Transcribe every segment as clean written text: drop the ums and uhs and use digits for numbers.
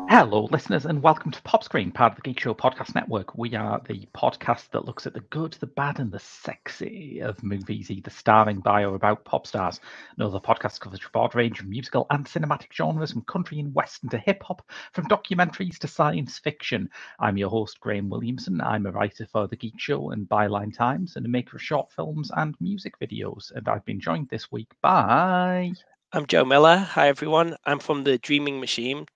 Hello, listeners, and welcome to Pop Screen, part of the Geek Show podcast network. We are the podcast that looks at the good, the bad, and the sexy of movies, either starring by or about pop stars. Another podcast covers a broad range of musical and cinematic genres, from country and western to hip-hop, from documentaries to science fiction. I'm your host, Graham Williamson. I'm a writer for the Geek Show and Byline Times, and a maker of short films and music videos. And I've been joined this week by... I'm Joe Miller. Hi, everyone. I'm from the Dreaming Machine.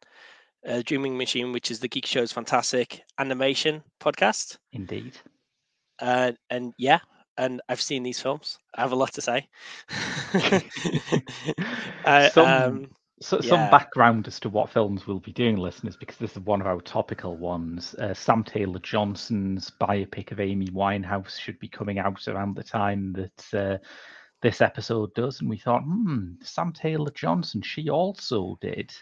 Which is the Geek Show's fantastic animation podcast. Indeed. And I've seen these films. I have a lot to say. Some background as to what films we'll be doing, listeners, because this is one of our topical ones. Sam Taylor Johnson's biopic of Amy Winehouse should be coming out around the time that this episode does, and we thought, Sam Taylor Johnson, she also did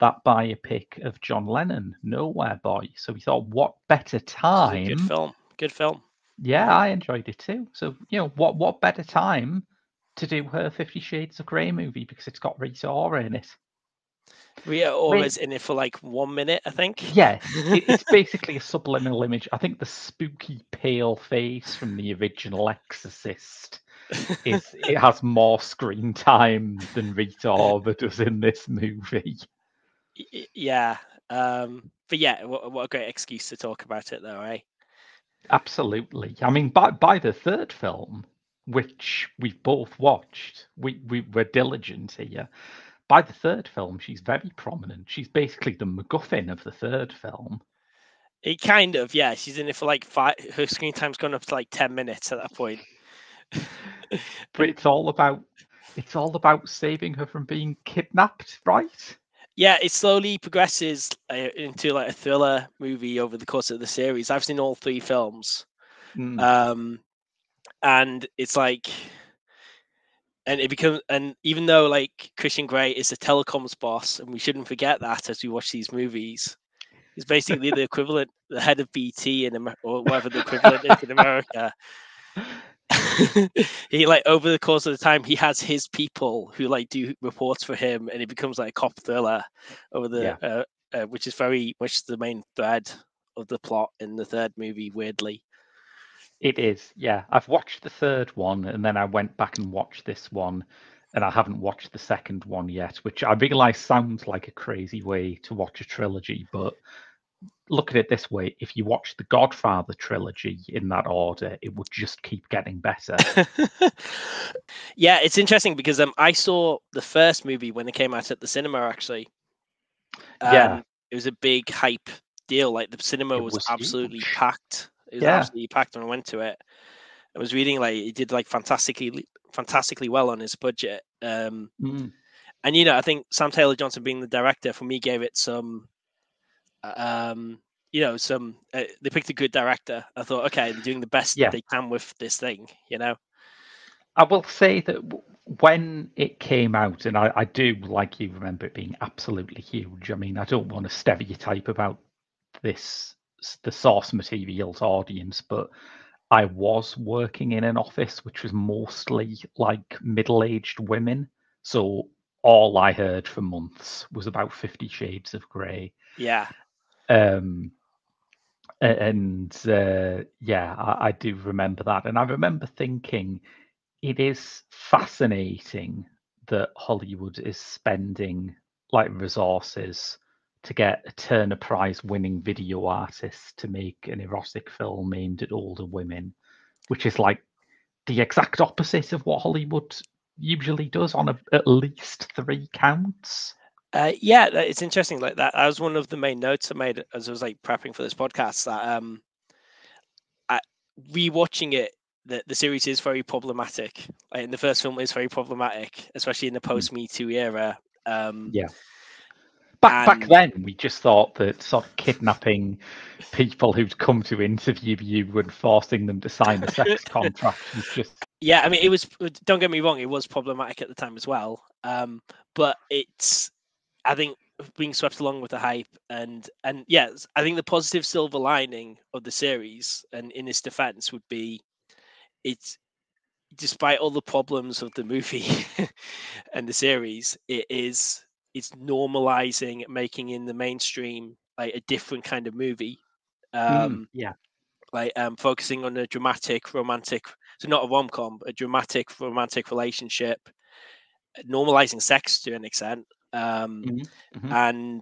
that biopic of John Lennon, Nowhere Boy. So we thought, what better time? Good film. Yeah, I enjoyed it too. So, what better time to do her 50 Shades of Grey movie, because it's got Rita Ora in it. Rita Ora's in it for like 1 minute, I think. Yeah, it's basically a subliminal image. I think the spooky pale face from the original Exorcist it has more screen time than Rita Ora does in this movie. Yeah, but yeah, what a great excuse to talk about it, though, eh? Absolutely. I mean, by the third film, which we've both watched, we were diligent here. By the third film, she's very prominent. She's basically the MacGuffin of the third film. It kind of, yeah. She's in it for like 5. Her screen time's gone up to like 10 minutes at that point. But it's all about saving her from being kidnapped, right? Yeah, it slowly progresses into like a thriller movie over the course of the series. I've seen all 3 films, and it's like, and even though like Christian Grey is a telecoms boss, and we shouldn't forget that as we watch these movies, he's basically the equivalent, the head of BT or whatever the equivalent is in America. He like over the course of the time he has his people who like do reports for him, and it becomes like a cop thriller over the which is very much the main thread of the plot in the third movie, weirdly. It is, yeah. I've watched the third one, and then I went back and watched this one, and I haven't watched the second one yet, which I realise sounds like a crazy way to watch a trilogy, but look at it this way: if you watch the Godfather trilogy in that order, it would just keep getting better. Yeah, it's interesting because I saw the first movie when it came out at the cinema, actually. Yeah, it was a big hype deal. Like the cinema was absolutely huge. Packed. It was absolutely packed when I went to it. I was reading like it did like fantastically well on his budget. And I think Sam Taylor Johnson being the director for me gave it some. They picked a good director. I thought, okay, they're doing the best they can with this thing, I will say that when it came out, and I do, like you, remember it being absolutely huge. I mean, I don't want to stereotype about the source material's audience, but I was working in an office which was mostly like middle-aged women. So all I heard for months was about 50 Shades of Grey. Yeah. I do remember that. And I remember thinking, it is fascinating that Hollywood is spending like resources to get a Turner Prize winning video artist to make an erotic film aimed at older women, which is like the exact opposite of what Hollywood usually does on at least 3 counts. Yeah, it's interesting. Like that was one of the main notes I made as I was like prepping for this podcast. That rewatching it the series is very problematic. Like, in the first film, is very problematic, especially in the post Me Too era. Yeah. Back then, we just thought that sort of kidnapping people who'd come to interview you and forcing them to sign a sex contract was just... Yeah, I mean, it was, don't get me wrong, it was problematic at the time as well. But it's, I think, being swept along with the hype, and yes, I think the positive silver lining of the series, and in its defense, would be, it's, despite all the problems of the movie and the series, it's normalizing, making in the mainstream like a different kind of movie. Yeah. Like focusing on a dramatic romantic, so not a rom-com, a dramatic romantic relationship, normalizing sex to an extent. And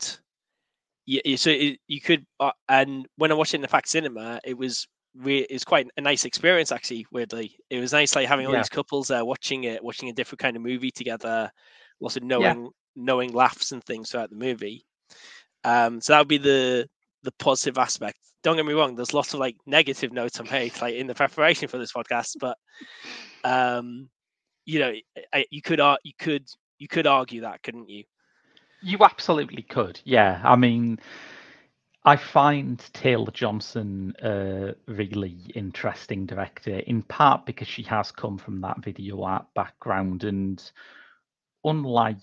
so you could, and when I watched it in the fact cinema, it was quite a nice experience, actually. Weirdly, it was nice, like having all these couples there watching a different kind of movie together, lots of knowing laughs and things throughout the movie. So that would be the positive aspect. Don't get me wrong, there's lots of like negative notes I made like in the preparation for this podcast, but you know, you could argue that, couldn't you? You absolutely could. Yeah, I mean, I find Taylor Johnson a really interesting director, in part because she has come from that video art background, and unlike,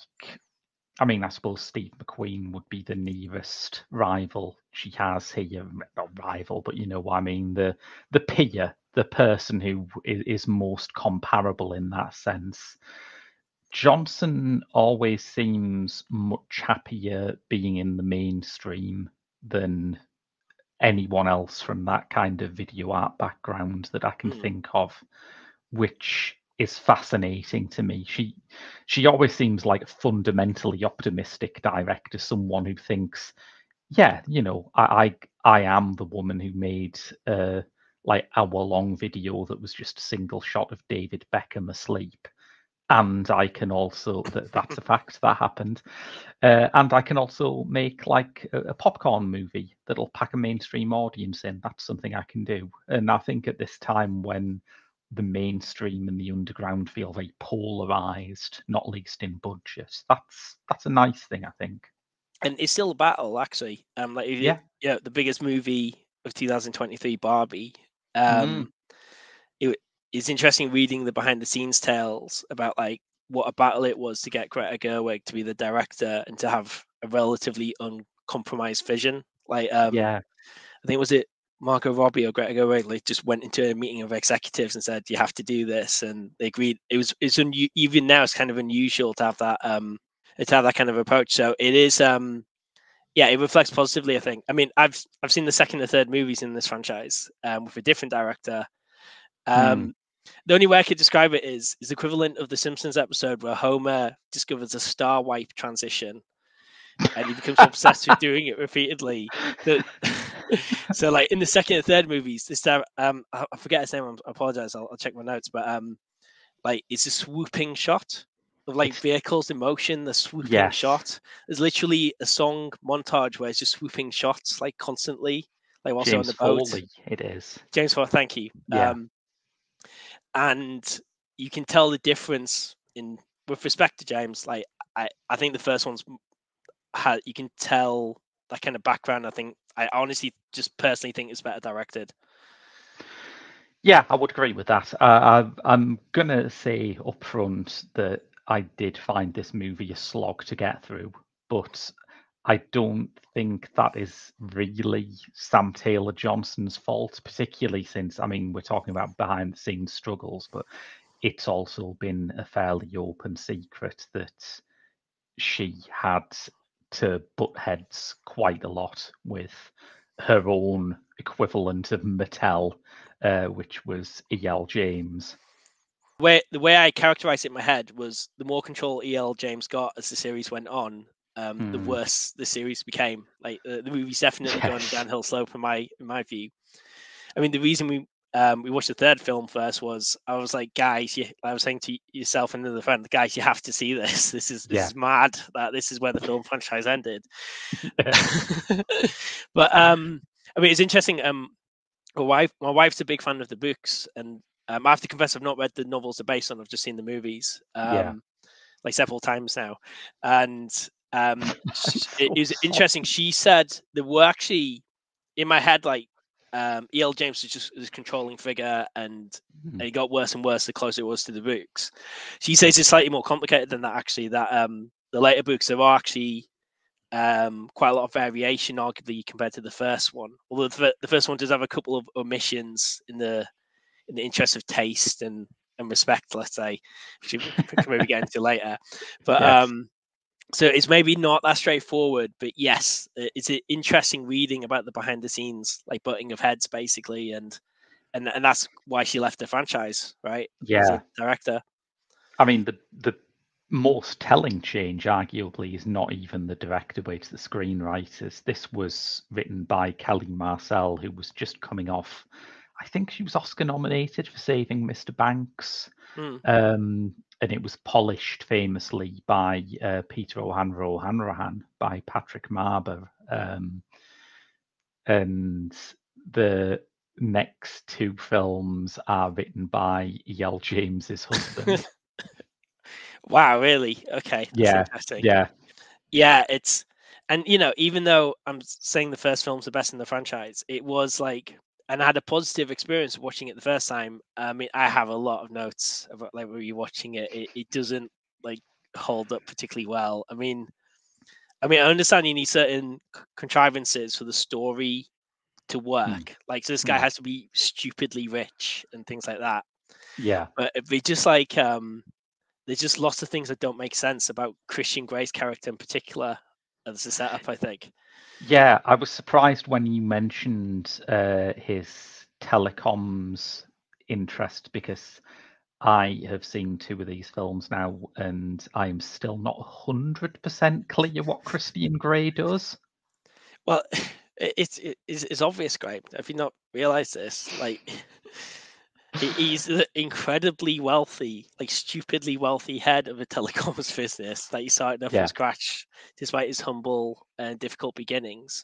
I mean, I suppose Steve McQueen would be the nearest rival she has here. Not rival, but you know what I mean, the peer, the person who is most comparable in that sense. Johnson always seems much happier being in the mainstream than anyone else from that kind of video art background that I can think of, which is fascinating to me. She always seems like a fundamentally optimistic director, someone who thinks, yeah, you know, I am the woman who made like hour-long video that was just a single shot of David Beckham asleep. And I can also, that's a fact, that happened. And I can also make like a popcorn movie that'll pack a mainstream audience in. That's something I can do. And I think at this time when the mainstream and the underground feel very polarized, not least in budget, that's a nice thing, I think. And it's still a battle, actually. Like the biggest movie of 2023, Barbie. It's interesting reading the behind the scenes tales about like what a battle it was to get Greta Gerwig to be the director and to have a relatively uncompromised vision. Like I think, was it Margot Robbie or Greta Gerwig, like just went into a meeting of executives and said, you have to do this, and they agreed. It's even now it's kind of unusual to have that kind of approach. So it is it reflects positively, I think. I mean, I've seen the second and third movies in this franchise with a different director. The only way I could describe it is the equivalent of the Simpsons episode where Homer discovers a star wipe transition and he becomes obsessed with doing it repeatedly. So like in the second and third movies, this time I forget his name, I apologize, I'll check my notes, but like it's a swooping shot of like vehicles in motion, the swooping shot. There's literally a song montage where it's just swooping shots like constantly, like whilst on the boat. Foley, it is. James Foley, thank you. Yeah. And you can tell the difference in with respect to James. Like I think the first one's you can tell that kind of background. I honestly just personally think it's better directed. Yeah, I would agree with that. I'm gonna say up front that I did find this movie a slog to get through, but I don't think that is really Sam Taylor Johnson's fault, particularly since, I mean, we're talking about behind the scenes struggles, but it's also been a fairly open secret that she had to butt heads quite a lot with her own equivalent of Mattel, which was E.L. James. The way I characterized it in my head was the more control E.L. James got as the series went on, the worse the series became. Like the movie's definitely going downhill slope in my view. I mean, the reason we watched the third film first was I was like, guys, I was saying to yourself and another friend, guys, you have to see this. This is mad that this is where the film franchise ended. But I mean, it's interesting. My wife's a big fan of the books, and I have to confess, I've not read the novels they're based on. I've just seen the movies, like several times now. And it is interesting. She said there were actually, in my head, like E.L. James was just this controlling figure, and it got worse and worse the closer it was to the books. She says it's slightly more complicated than that, actually, that the later books, there are actually quite a lot of variation, arguably, compared to the first one. Although the first one does have a couple of omissions in the interest of taste and respect, let's say, which we can maybe get into later. But yes. So it's maybe not that straightforward, but yes, it's an interesting reading about the behind the scenes, like butting of heads, basically, and that's why she left the franchise, right? Yeah. As a director. I mean, the most telling change, arguably, is not even the director, but it's the screenwriters. This was written by Kelly Marcel, who was just coming off, I think she was Oscar nominated for Saving Mr. Banks. And it was polished famously by Peter O'Hanrahan by Patrick Marber. And the next two films are written by E.L. James's husband. Wow, really? Okay, that's interesting. Yeah, it's, and even though I'm saying the first film's the best in the franchise, it was like, and I had a positive experience watching it the first time. I mean, I have a lot of notes about like rewatching it. It doesn't like hold up particularly well. I mean, I understand you need certain contrivances for the story to work. Like, so this guy has to be stupidly rich and things like that. Yeah. But they just like there's just lots of things that don't make sense about Christian Grey's character in particular as a setup, I think. Yeah, I was surprised when you mentioned his telecoms interest, because I have seen two of these films now, and I'm still not 100% clear what Christian Grey does. Well, it's obvious, Graham. Have you not realised this? Like, he's an incredibly wealthy, like stupidly wealthy head of a telecoms business that he started off from scratch, despite his humble and difficult beginnings.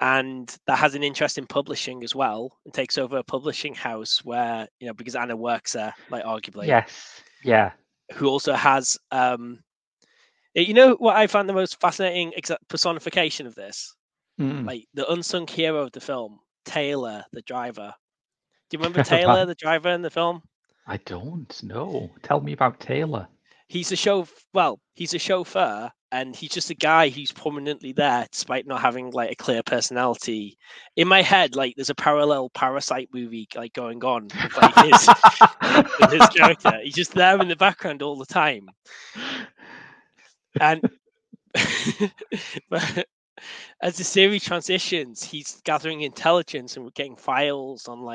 And that has an interest in publishing as well, and takes over a publishing house where, because Anna works there, like arguably. Yes. Yeah. Who also has, what I found the most fascinating personification of this? Like the unsung hero of the film, Taylor, the driver. Do you remember Taylor, the driver in the film? I don't know. Tell me about Taylor. He's a chauffeur, and he's just a guy who's prominently there despite not having like a clear personality. In my head, like there's a parallel Parasite movie like going on with like his character. He's just there in the background all the time. And but as the series transitions, he's gathering intelligence and getting files on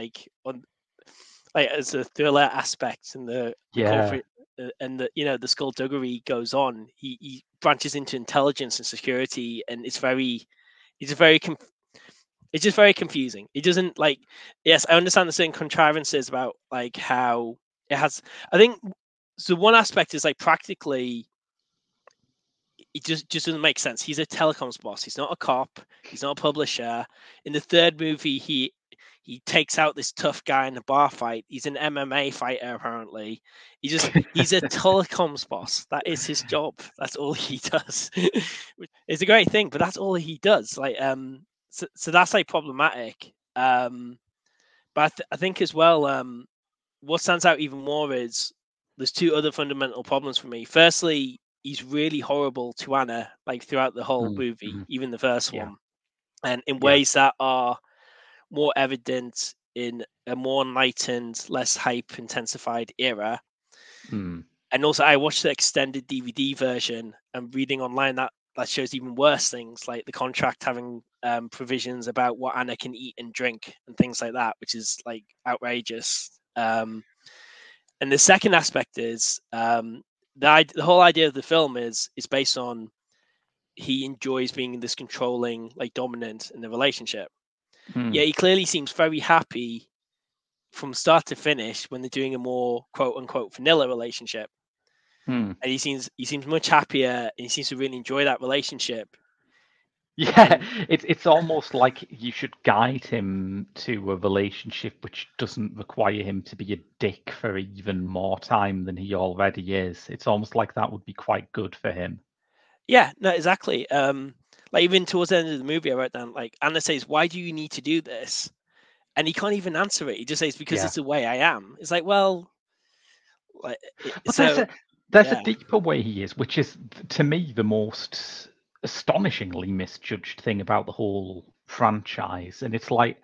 as a thriller aspect, and the corporate and the skullduggery goes on. He branches into intelligence and security, and it's just very confusing. It doesn't like, yes, I understand the certain contrivances about like how it has. I think so. One aspect is like practically, it just doesn't make sense. He's a telecoms boss. He's not a cop. He's not a publisher. In the third movie, he takes out this tough guy in a bar fight. He's an MMA fighter, apparently. He's a telecoms boss. That is his job. That's all he does. It's a great thing, but that's all he does. Like, so that's like problematic. But I think as well, what stands out even more is there's two other fundamental problems for me. Firstly, he's really horrible to Anna, like throughout the whole movie, even the first one, and in ways that are more evident in a more enlightened, less hype intensified era. And also, I watched the extended DVD version, and reading online that shows even worse things, like the contract having provisions about what Anna can eat and drink and things like that, which is like outrageous. And the second aspect is the whole idea of the film is based on he enjoys being this controlling, like dominant in the relationship. Yeah, he clearly seems very happy from start to finish when they're doing a more quote unquote vanilla relationship. And he seems much happier, and he seems to really enjoy that relationship. Yeah, And it's almost like you should guide him to a relationship which doesn't require him to be a dick for even more time than he already is. It's almost like that would be quite good for him. yeah, no, exactly. Like even towards the end of the movie, I wrote down like Anna says, "Why do you need to do this?" And he can't even answer it. He just says, "Because Yeah. it's the way I am." It's like, well, like But so, there's a yeah, deeper way he is, which is to me the most astonishingly misjudged thing about the whole franchise. And it's like,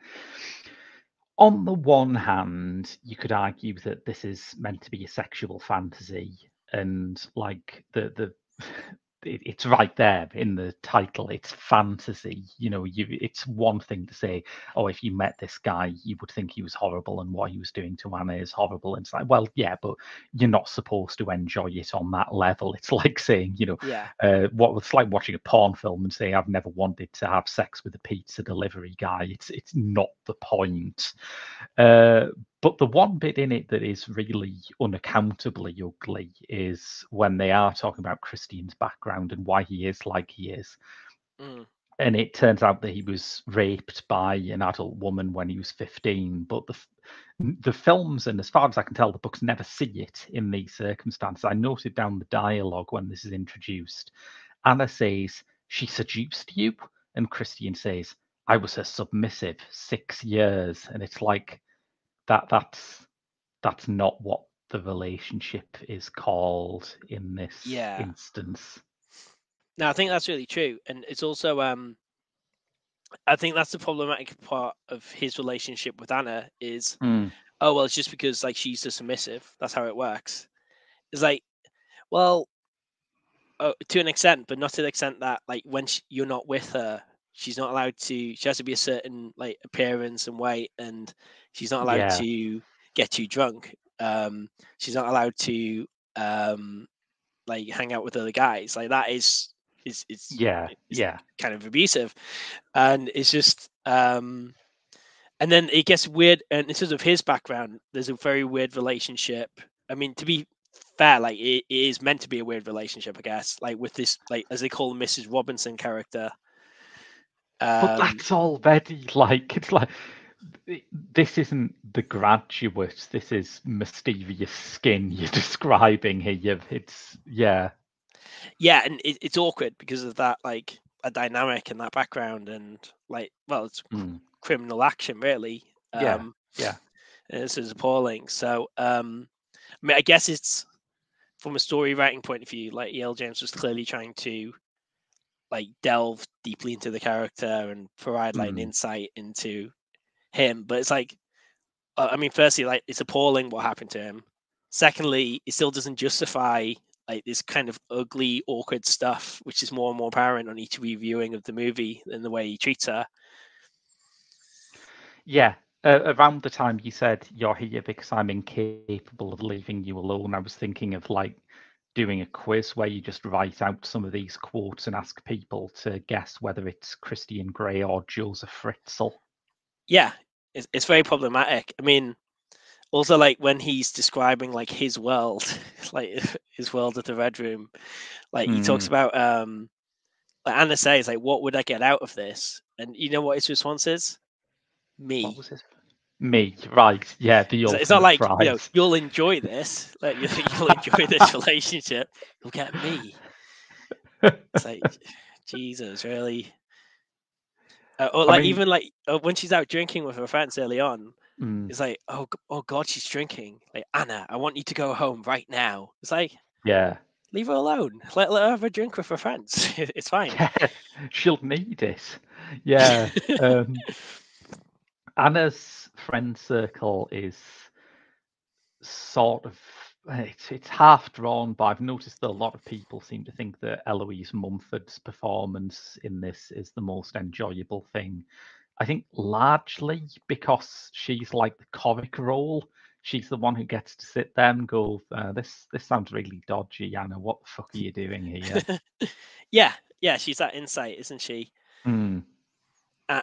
on the one hand, you could argue that this is meant to be a sexual fantasy, and like the it's right there in the title. It's fantasy. You know, it's one thing to say, oh, if you met this guy, you would think he was horrible, and what he was doing to Anna is horrible. And it's like, well, yeah, but you're not supposed to enjoy it on that level. It's like saying, yeah, it's like watching a porn film and saying, I've never wanted to have sex with a pizza delivery guy. It's not the point. Uh, but the one bit in it that is really unaccountably ugly is when they are talking about Christian's background and why he is like he is. mm, And it turns out that he was raped by an adult woman when he was 15. But the films, and as far as I can tell, the books never see it in these circumstances. I noted down the dialogue when this is introduced. Anna says, she seduced you? And Christian says, I was her submissive 6 years. And it's like, that's not what the relationship is called in this yeah. instance. No, I think that's really true, and it's also I think that's the problematic part of his relationship with Anna is, Mm, oh well, it's just because like she's the submissive. That's how it works. It's like, well, to an extent, but not to the extent that like when you're not with her, she's not allowed to. She has to be a certain like appearance and weight, and she's not allowed yeah, to get too drunk. She's not allowed to um, like hang out with other guys. Like that is yeah, is yeah, kind of abusive, and it's just and then it gets weird. And in terms of his background, there's a very weird relationship. I mean, to be fair, like it is meant to be a weird relationship, I guess. Like with this, like as they call Mrs. Robinson character. but Um, that's already like it's like this isn't The Graduate. This is Mysterious Skin you're describing here. It's yeah, yeah, and it's awkward because of that, like a dynamic and that background, and like, well, it's mm, criminal action, really. yeah, yeah, And this is appalling. So, I mean, I guess it's from a story writing point of view, like E.L. James was clearly trying to like delve deeply into the character and provide like an mm, insight into him. But it's like, I mean, firstly, like it's appalling what happened to him. Secondly, it still doesn't justify like this kind of ugly, awkward stuff, which is more and more apparent on each reviewing of the movie and the way he treats her. yeah. Around the time you said you're here because I'm incapable of leaving you alone, I was thinking of like doing a quiz where you just write out some of these quotes and ask people to guess whether it's Christian Grey or Joseph Fritzl. Yeah, it's very problematic. I mean, also like when he's describing like his world, like his world at the Red Room, like he talks Mm, about like Anna says, like, what would I get out of this? And you know what his response is? what Me. was his? Me, right? Yeah, the It's not ultimate like, you know, prize. you'll enjoy this, like you'll enjoy this relationship. You'll get me. It's like Jesus, really. Or I like mean, even like when she's out drinking with her friends early on, mm, it's like, oh God, she's drinking. Like Anna, I want you to go home right now. It's like, yeah, leave her alone. Let her have a drink with her friends. It's fine. yeah, she'll need it. Yeah, um, Anna's friend circle is sort of it's half drawn, but I've noticed that a lot of people seem to think that Eloise Mumford's performance in this is the most enjoyable thing. I think largely because she's like the comic role. She's the one who gets to sit there and go, "This sounds really dodgy, Anna. What the fuck are you doing here?" Yeah, yeah, she's that insight, isn't she? Mm,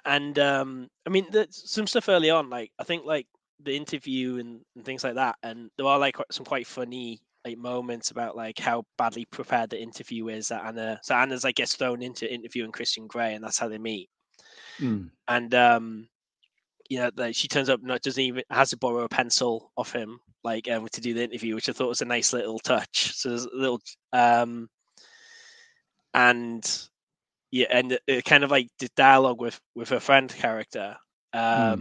And I mean, there's some stuff early on, like I think like the interview and things like that, and there are like some quite funny. like moments about like how badly prepared the interview is that Anna. So Anna's like gets thrown into interviewing Christian Grey, and that's how they meet. And you know, like she turns up, doesn't even has to borrow a pencil off him, like to do the interview, which I thought was a nice little touch. So there's a little and yeah, and kind of like the dialogue with her friend character. I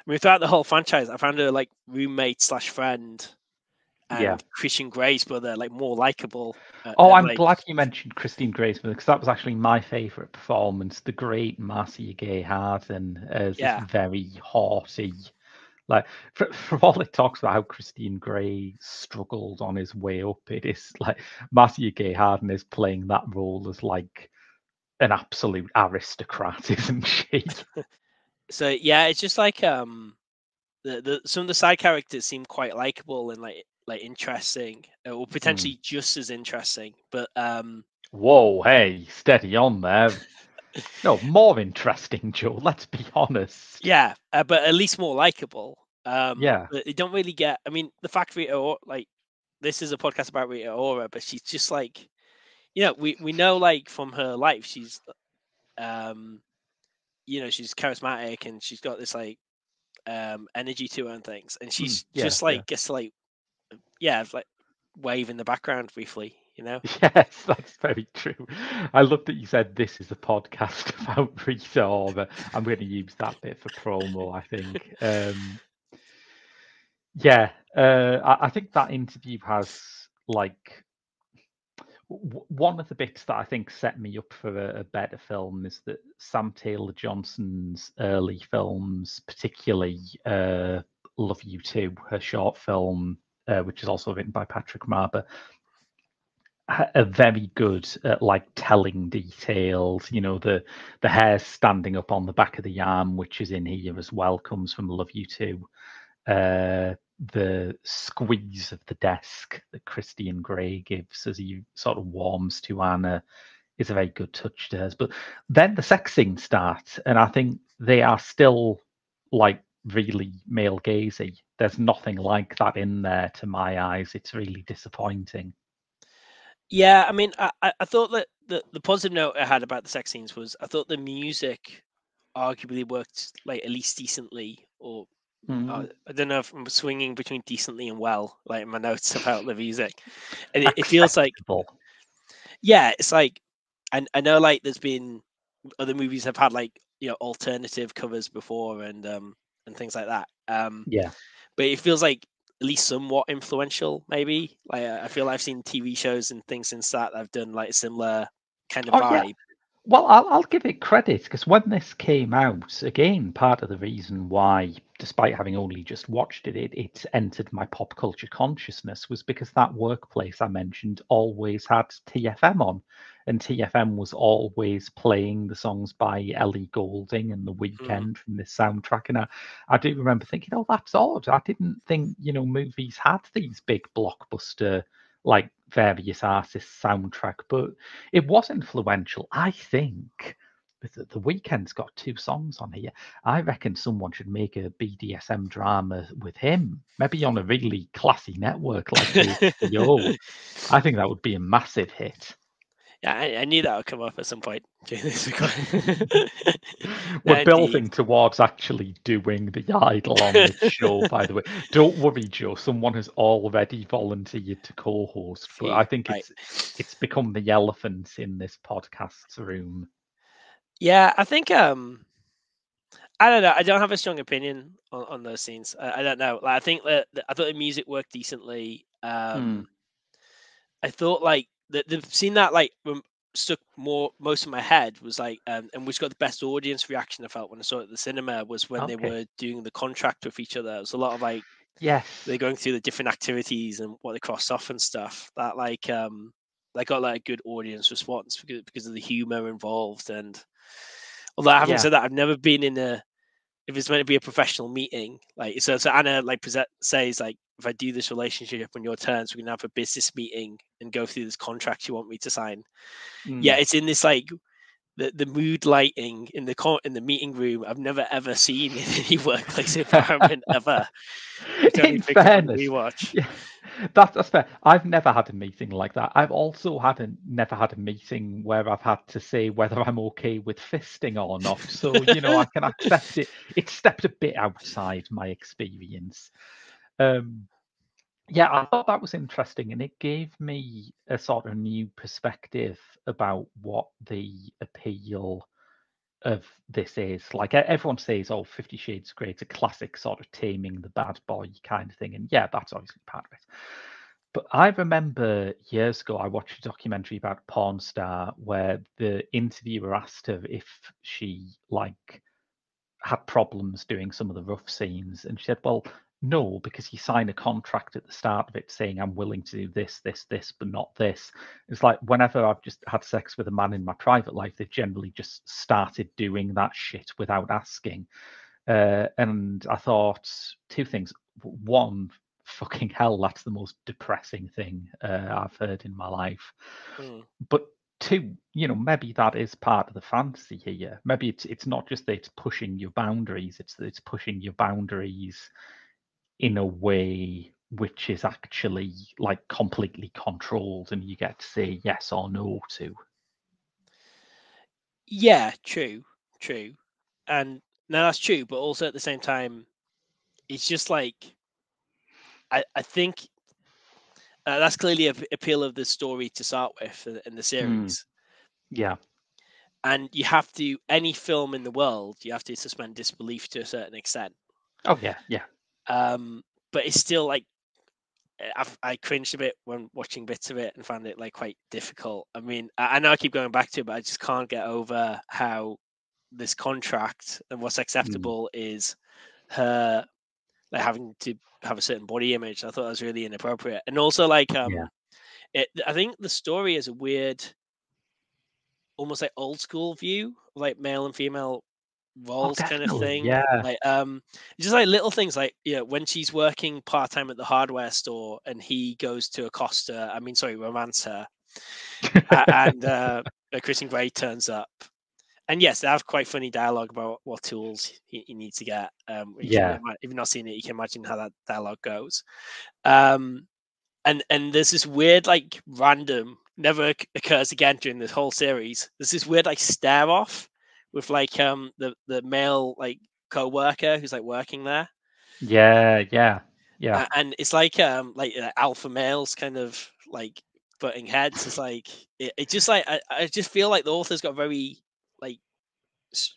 mean, throughout the whole franchise, I found her like roommate / friend and Christian Grey's brother like more likable. I'm like, glad you mentioned Christine Grey's brother, because that was actually my favourite performance. The great Marcia Gay Harden as this very haughty, like for all it talks about how Christine Grey struggled on his way up, it is like Marcia Gay Harden is playing that role as like an absolute aristocrat, isn't she? So yeah, it's just like some of the side characters seem quite likable and like interesting, or potentially just as interesting. But whoa, hey, steady on there. No, more interesting, Joe. Let's be honest. Yeah, but at least more likable. Yeah, but they don't really get. I mean, the fact Rita Ora, like this is a podcast about Rita Ora, but she's just like, you know, we know like from her life, she's you know, she's charismatic and she's got this like energy to her and things, and she's just like gets to like like wave in the background briefly, you know. Yes, that's very true. I love that you said this is a podcast about Rita Ora. I'm going to use that bit for promo, I think. I think that interview has like one of the bits that I think set me up for a better film is that Sam Taylor Johnson's early films, particularly Love You Too, her short film, which is also written by Patrick Marber, are very good at like telling details. You know, the hair standing up on the back of the arm, which is in here as well, comes from Love You Too. The squeeze of the desk that Christian Grey gives as he sort of warms to Anna is a very good touch to hers. But then the sex scenes start, and I think they are still like really male gazy. There's nothing like that in there to my eyes. It's really disappointing. Yeah, I mean, I thought that the positive note I had about the sex scenes was I thought the music arguably worked like at least decently, or I don't know if I'm swinging between decently and well, like in my notes about the music. And it feels like, yeah, it's like, I know like there's been other movies have had like, you know, alternative covers before and things like that. But it feels like at least somewhat influential, maybe. Like I feel I've seen TV shows and things since that I've done like a similar kind of vibe. Yeah. Well, I'll give it credit, because when this came out, again, part of the reason why, despite having only just watched it, it entered my pop culture consciousness was because that workplace I mentioned always had TFM on, and TFM was always playing the songs by Ellie Goulding and The Weeknd from this soundtrack. And I do remember thinking, oh, that's odd. I didn't think, you know, movies had these big blockbuster like various artists' soundtrack, but it was influential. I think the Weeknd's got 2 songs on here. I reckon someone should make a BDSM drama with him, maybe on a really classy network like HBO. I think that would be a massive hit. Yeah, I knew that would come up at some point during this recording. We're building towards actually doing the idol on this show, by the way. Don't worry, Joe. Someone has already volunteered to co-host, but I think it's become the elephant in this podcast's room. Yeah, I think I don't know. I don't have a strong opinion on those scenes. I don't know. Like, I think that I thought the music worked decently. I thought like the scene that like stuck most in my head was like, and which got the best audience reaction I felt when I saw it at the cinema was when they were doing the contract with each other. It was a lot of like, they're going through the different activities and what they crossed off and stuff. That like they got like a good audience response because of the humor involved. And although having said that, I've never been in if it's meant to be a professional meeting, like so Anna like says like, if I do this relationship on your terms, we can have a business meeting and go through this contract you want me to sign. Yeah, it's in this like the mood lighting in the meeting room I've never ever seen in any workplace environment ever. In fairness, That's fair. I've never had a meeting like that. I've also never had a meeting where I've had to say whether I'm okay with fisting or not. So, I can accept it. It stepped a bit outside my experience. Yeah, I thought that was interesting, and it gave me a sort of new perspective about what the appeal of this is. Like everyone says, "Oh, 50 Shades of Grey, it's a classic sort of taming the bad boy kind of thing," and yeah, that's obviously part of it. But I remember years ago, I watched a documentary about a porn star where the interviewer asked her if she had problems doing some of the rough scenes, and she said, "Well, no, because you sign a contract at the start of it saying I'm willing to do this, this, this, but not this." It's like whenever I've just had sex with a man in my private life, they've generally just started doing that shit without asking. And I thought two things. One, fucking hell, that's the most depressing thing I've heard in my life. Mm. But two, maybe that is part of the fantasy here. Maybe it's not just that it's pushing your boundaries; it's that it's pushing your boundaries in a way which is actually like completely controlled, and you get to say yes or no to. Yeah, true, and no, that's true. But also at the same time, it's just like I think that's clearly a appeal of the story to start with in the Mm, series. yeah. And you have to, any film in the world, you have to suspend disbelief to a certain extent. Oh yeah, yeah. But it's still like I cringed a bit when watching bits of it and found it like quite difficult. I mean, I know I keep going back to it, but I just can't get over how this contract and what's Mm, acceptable is her like having to have a certain body image. I thought that was really inappropriate, and also like yeah. I think the story is a weird, almost like old school view of like male and female Oh, roles kind of definitely. thing. Yeah. Like just like little things like when she's working part time at the hardware store and he goes to accost her, I mean sorry, romance her, and Christian Grey turns up. And yes, they have quite funny dialogue about what tools he needs to get. You can Yeah. if you've not seen it, you can imagine how that dialogue goes. Um, and there's this weird like random never occurs again during this whole series. There's this weird like stare off with like the male like co-worker who's like working there, Yeah. Yeah. Yeah. and it's like alpha males kind of like butting heads. It's like it just like I just feel like the author's got very like s-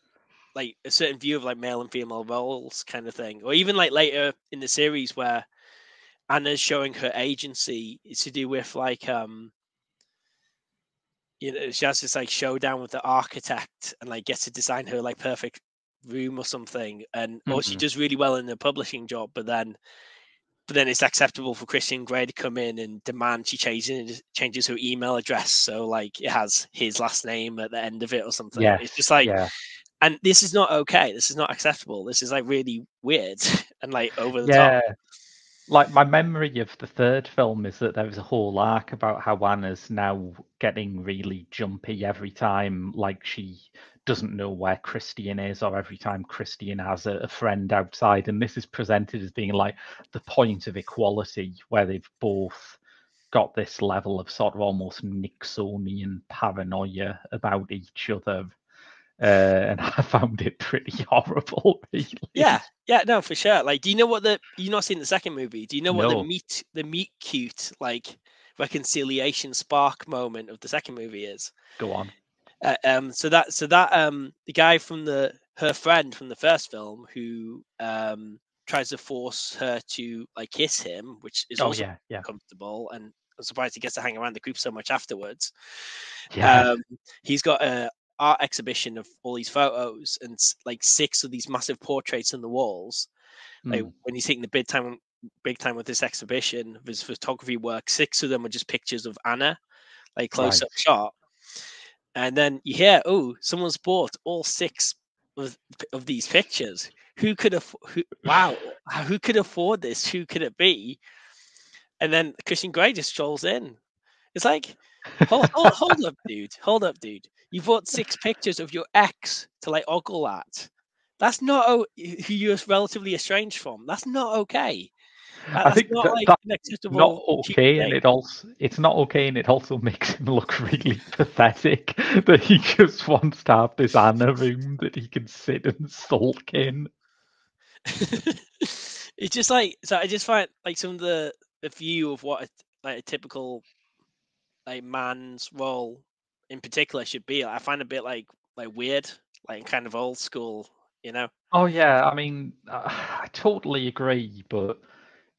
like a certain view of like male and female roles kind of thing, or even like later in the series where Anna's showing her agency is to do with like she has this like showdown with the architect and like gets to design her like perfect room or something, and or she Mm, does really well in the publishing job, but then it's acceptable for Christian Grey to come in and demand she changes her email address so like it has his last name at the end of it or something. yes. It's just like, Yeah. and this is not okay. This is not acceptable. This is like really weird and like over the top. Yeah. Like my memory of the third film is that there was a whole arc about how Anna's now getting really jumpy every time, like she doesn't know where Christian is, or every time Christian has a friend outside. And this is presented as being like the point of equality, where they've both got this level of sort of almost Nixonian paranoia about each other. And I found it pretty horrible, really. Yeah, no, for sure. Like, do you know what you not seen the second movie? Do you know what No, the meet cute like reconciliation spark moment of the second movie is? go on. So that the guy from her friend from the first film who tries to force her to like kiss him, which is Oh also yeah, yeah, comfortable, and I'm surprised he gets to hang around the group so much afterwards. yeah. Um, he's got a art exhibition of all these photos and like 6 of these massive portraits on the walls. Like Mm, when he's taking the big time with this exhibition of his photography work, 6 of them are just pictures of Anna, like close right. up shot. And then you hear, oh, someone's bought all 6 of these pictures. Who could have? Wow, who could afford this? Who could it be? And then Christian Grey just strolls in. It's like, hold up, dude. Hold up, dude. You bought 6 pictures of your ex to like ogle at. That's not who you're relatively estranged from. That's not okay. I That's think not that like that's an not acceptable human okay, and thing. it's not okay, and it also makes him look really pathetic that he just wants to have this Anna room that he can sit and sulk in. It's just like, so I just find like some of the view of what like a typical like man's role in particular should be. I find a bit like weird, like kind of old school, you know. Oh yeah, I mean, I totally agree, but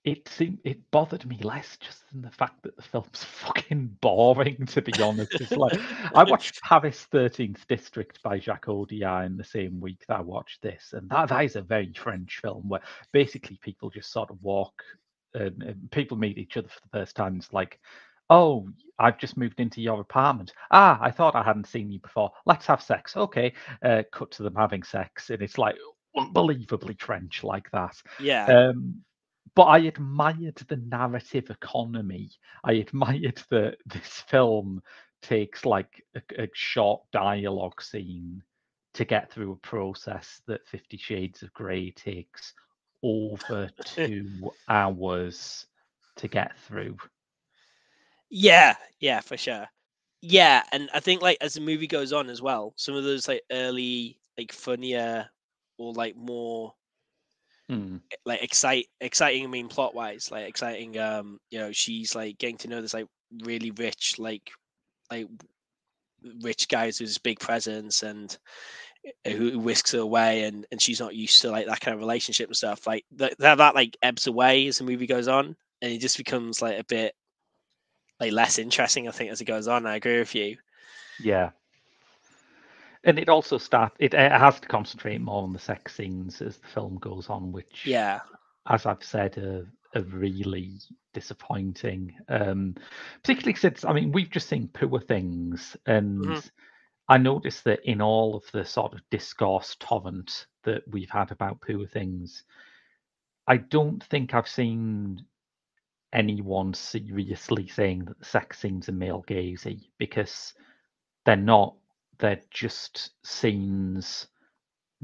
it bothered me less just than the fact that the film's fucking boring, to be honest. It's like I watched Paris 13th District by Jacques Audiard in the same week that I watched this, and that is a very French film where basically people just sort of walk and people meet each other for the first time. It's like, oh, I've just moved into your apartment. Ah, I thought I hadn't seen you before. Let's have sex. Okay. Cut to them having sex, and it's like unbelievably French like that. Yeah. Um, but I admired the narrative economy. I admired that this film takes like a short dialogue scene to get through a process that 50 Shades of Grey takes over 2 hours to get through. Yeah, yeah, for sure. Yeah, and I think like as the movie goes on as well, some of those like early like funnier or like more Mm. like exciting, I mean plot wise, like exciting, you know, she's like getting to know this like really rich like rich guys with this big presence, and who whisks her away, and she's not used to like that kind of relationship and stuff. Like that like ebbs away as the movie goes on, and it just becomes like a bit like less interesting, I think, as it goes on. I agree with you. Yeah. And it also it has to concentrate more on the sex scenes as the film goes on, which, Yeah. as I've said, are really disappointing. Particularly since, I mean, we've just seen Poor Things, and Hmm. I noticed that in all of the sort of discourse torrent that we've had about Poor Things, I don't think I've seen anyone seriously saying that the sex scenes are male gazy, because they're not. They're just scenes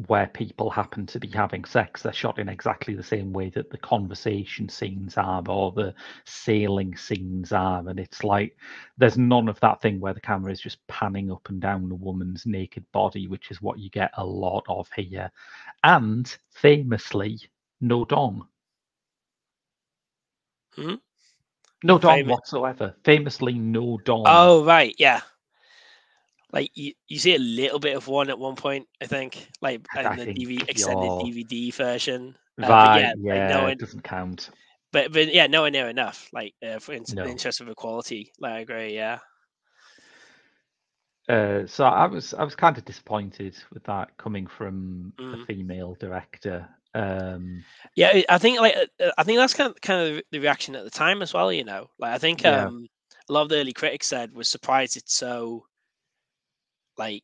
where people happen to be having sex. They're shot in exactly the same way that the conversation scenes are or the sailing scenes are. And it's like there's none of that thing where the camera is just panning up and down the woman's naked body, which is what you get a lot of here. And famously, no dong. Hmm. No dong Famous. whatsoever. Famously, no dong. Oh right, yeah. Like you see a little bit of one at one point, I think, like in I the think extended you're DVD version. But right. yeah, like no Yeah, it one, doesn't count. but yeah, nowhere near enough. Like for the No. interest of equality, like I agree. Yeah. So I was kind of disappointed with that coming from a Mm. female director. Yeah, I think I think that's kind of the reaction at the time as well. You know, like I think Yeah, a lot of the early critics said was surprised it's so like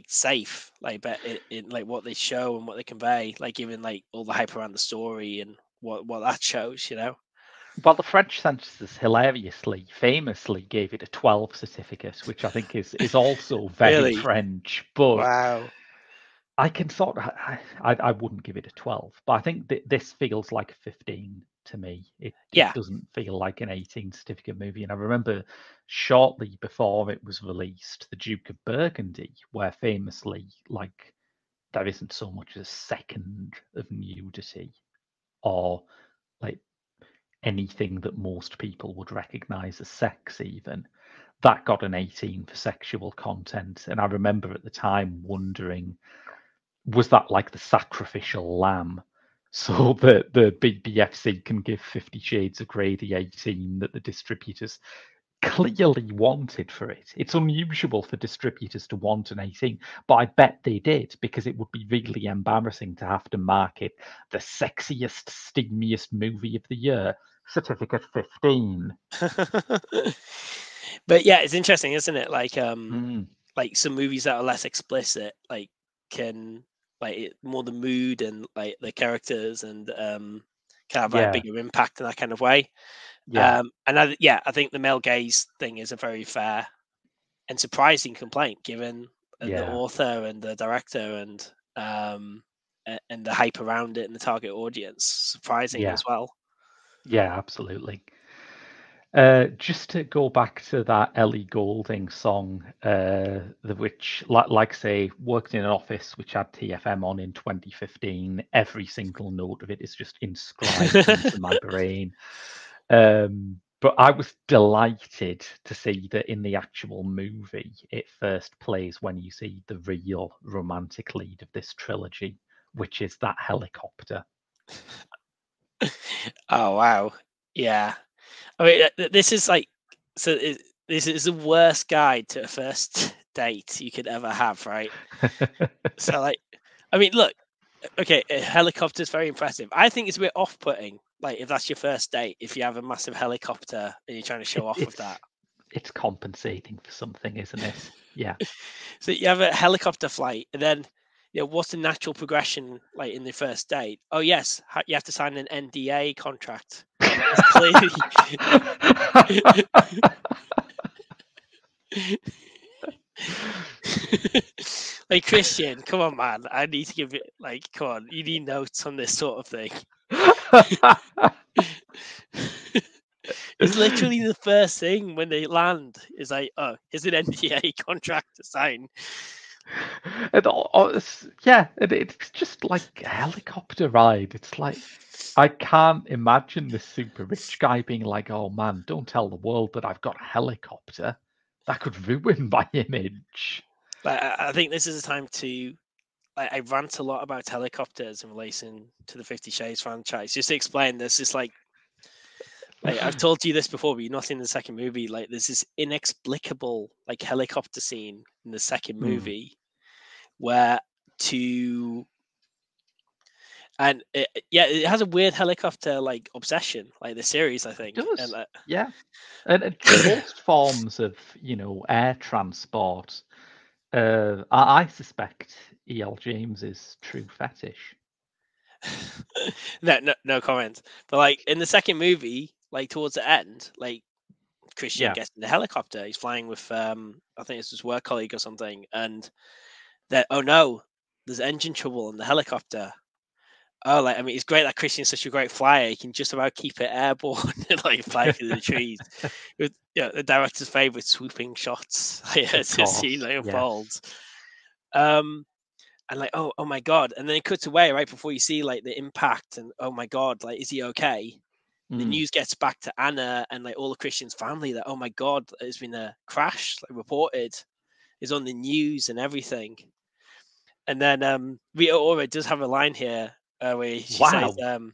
safe, like but in like what they show and what they convey, like given like all the hype around the story and what that shows. You know. well, the French census hilariously, famously gave it a 12 certificate, which I think is also very Really? French. But Wow. I can sort of, I wouldn't give it a 12, but I think this feels like a 15 to me. It Yeah. doesn't feel like an 18 certificate movie. And I remember shortly before it was released, The Duke of Burgundy, where famously, like, there isn't so much as a second of nudity or like anything that most people would recognize as sex, even. That got an 18 for sexual content. And I remember at the time wondering, was that like the sacrificial lamb? So that the BBFC can give 50 Shades of Grey the 18 that the distributors clearly wanted for it. It's unusual for distributors to want an 18, but I bet they did, because it would be really embarrassing to have to market the sexiest, steamiest movie of the year, certificate 15. But yeah, it's interesting, isn't it? Mm, Like some movies that are less explicit, like can like more the mood and like the characters and can have like a yeah, bigger impact in that kind of way. yeah, And yeah, I think the male gaze thing is a very fair and surprising complaint given the yeah, author and the director and the hype around it and the target audience. Surprising yeah. as well. Yeah, absolutely. Just to go back to that Ellie Goulding song, which, like say, worked in an office which had TFM on in 2015. Every single note of it is just inscribed into my brain. But I was delighted to see that in the actual movie, it first plays when you see the real romantic lead of this trilogy, which is that helicopter. Oh wow, yeah. I mean, this is like this is the worst guide to a first date you could ever have, right? So like, I mean, look, okay, a helicopter is very impressive. I think it's a bit off-putting, like if that's your first date, if you have a massive helicopter and you're trying to show off with that. It's compensating for something, isn't it? Yeah. So you have a helicopter flight, and then what's the natural progression like in the first date? Oh yes, you have to sign an NDA contract. It's clearly like Christian, come on, man. I need to give it like, come on, you need notes on this sort of thing. It's literally the first thing when they land is like, oh, here's an NDA contract to sign. It's just like a helicopter ride. It's like I can't imagine this super rich guy being like, "Oh man, don't tell the world that I've got a helicopter. That could ruin my image." Like, I think this is a time to. I rant a lot about helicopters in relation to the 50 Shades franchise. Just to explain this, is like I've told you this before, but you're not in the second movie. Like there's this inexplicable like helicopter scene in the second movie where to and it has a weird helicopter like obsession, like the series, I think. It And does, yeah. And most forms of, air transport, I suspect E.L. James's true fetish. no comment. But like in the second movie, like towards the end, like Christian Yeah. gets in the helicopter. He's flying with I think it's his work colleague or something, and that oh no, there's engine trouble in the helicopter. Oh, like I mean, it's great that Christian's such a great flyer. He can just about keep it airborne and like fly through the trees with the director's favorite swooping shots. Like, Of as the scene course, like yes. unfolds. And like oh my god, and then it cuts away right before you see like the impact, and oh my god, like is he okay? The news gets back to Anna and like all of Christian's family that oh my god, there's been a crash like reported, is on the news and everything. And then Rita Ora does have a line here where she says Wow.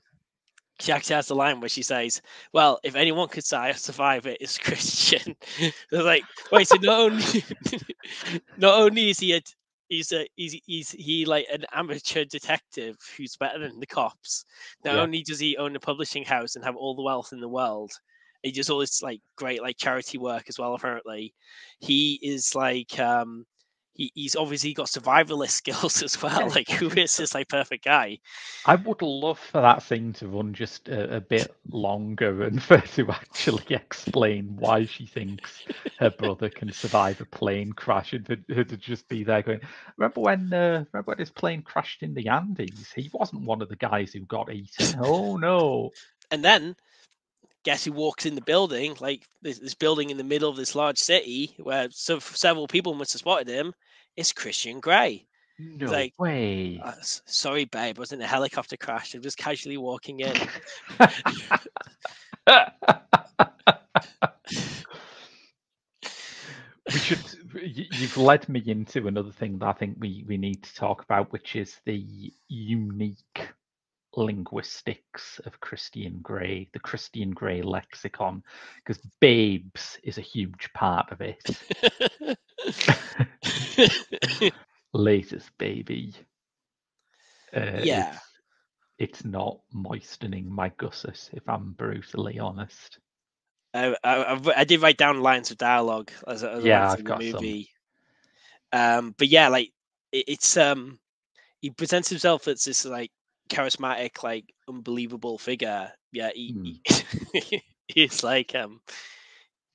she actually has the line where she says, "Well, if anyone could survive it, it's Christian." They're like, wait, so not only is he he like an amateur detective who's better than the cops. Not Yeah. only does he own a publishing house and have all the wealth in the world, he does all this like great like charity work as well. Apparently, he is like he's obviously got survivalist skills as well. Yeah. Like, who is this like perfect guy? I would love for that scene to run just a bit longer and for her to actually explain why she thinks her brother can survive a plane crash, and for her to just be there going, remember when his plane crashed in the Andes? He wasn't one of the guys who got eaten. Oh no. And then guess who walks in the building? Like this building in the middle of this large city where several people must have spotted him. It's Christian Grey. He's No like, way. Sorry, babe, I was in a helicopter crash. I'm just casually walking in. We should. You've led me into another thing that I think we need to talk about, which is the unique linguistics of Christian Grey, the Christian Grey lexicon, because babes is a huge part of it. Latest baby. Yeah. It's not moistening my gusset, if I'm brutally honest. I did write down lines of dialogue as I went Yeah, I've through the got some. movie. But yeah, like it's he presents himself as this like charismatic, like unbelievable figure. Yeah, he's like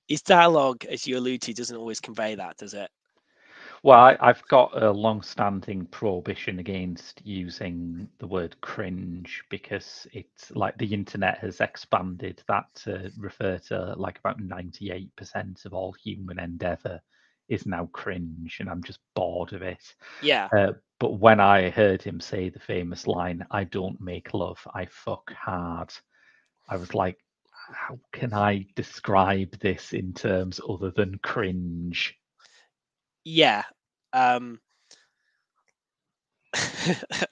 his dialogue, as you allude to, doesn't always convey that, does it? Well, I've got a long-standing prohibition against using the word cringe because it's like the internet has expanded that to refer to like about 98% of all human endeavor is now cringe, and I'm just bored of it. Yeah. But when I heard him say the famous line, "I don't make love, I fuck hard," I was like, how can I describe this in terms other than cringe? Yeah. I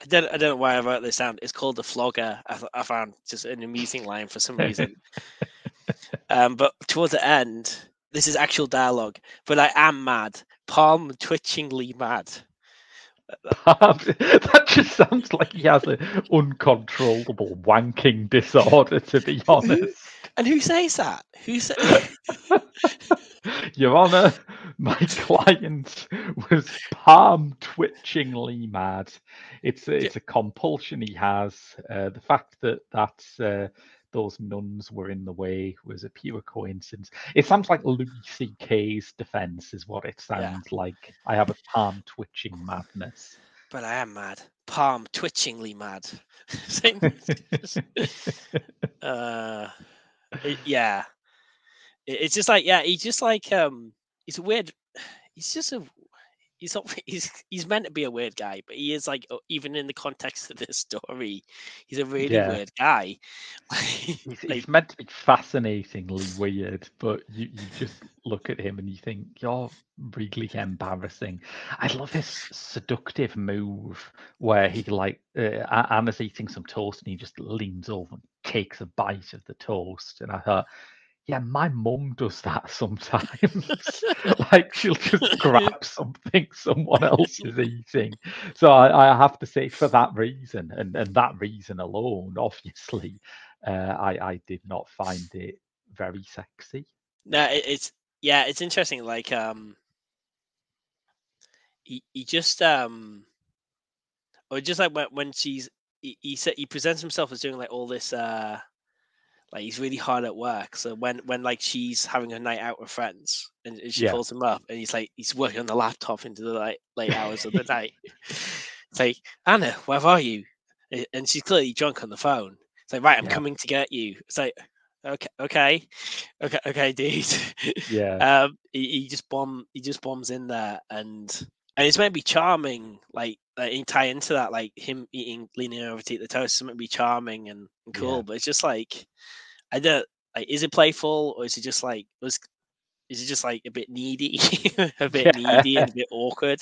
don't know why I wrote this down. It's called the flogger. I found just an amusing line for some reason. But towards the end, this is actual dialogue. But I am mad, palm twitchingly mad. That just sounds like he has an uncontrollable wanking disorder, to be honest. And who says that? Who says? Your Honour, my client was palm twitchingly mad. It's a compulsion he has. The fact that those nuns were in the way was a pure coincidence. It sounds like Louis C.K.'s defence is what it sounds like. I have a palm twitching madness. But I am mad, palm twitchingly mad. Yeah. It's just like, yeah, he's just like he's a weird. He's just a. He's not. He's meant to be a weird guy, but he is like even in the context of this story, he's a really weird guy. He's meant to be fascinatingly weird, but you just look at him and you think you're really embarrassing. I love his seductive move where he like Anna's eating some toast and he just leans over and takes a bite of the toast, and I thought, yeah, my mum does that sometimes. Like she'll just grab something someone else is eating. So I have to say, for that reason, and that reason alone, obviously, I did not find it very sexy. No, it's interesting. Like he just or just like when she's he presents himself as doing like all this like he's really hard at work. So when like she's having a night out with friends and she calls him up and he's working on the laptop into the late hours of the night. It's like, Anna, where are you? And she's clearly drunk on the phone. It's like, right, I'm coming to get you. It's like, okay, dude. Yeah. He just bombs in there, and it's meant to be charming. Like tie into that, like him leaning over to eat the toast. It's meant to be charming and cool, but it's just like, I don't like. Is it playful or is it just like is it just like a bit needy, a bit needy and a bit awkward?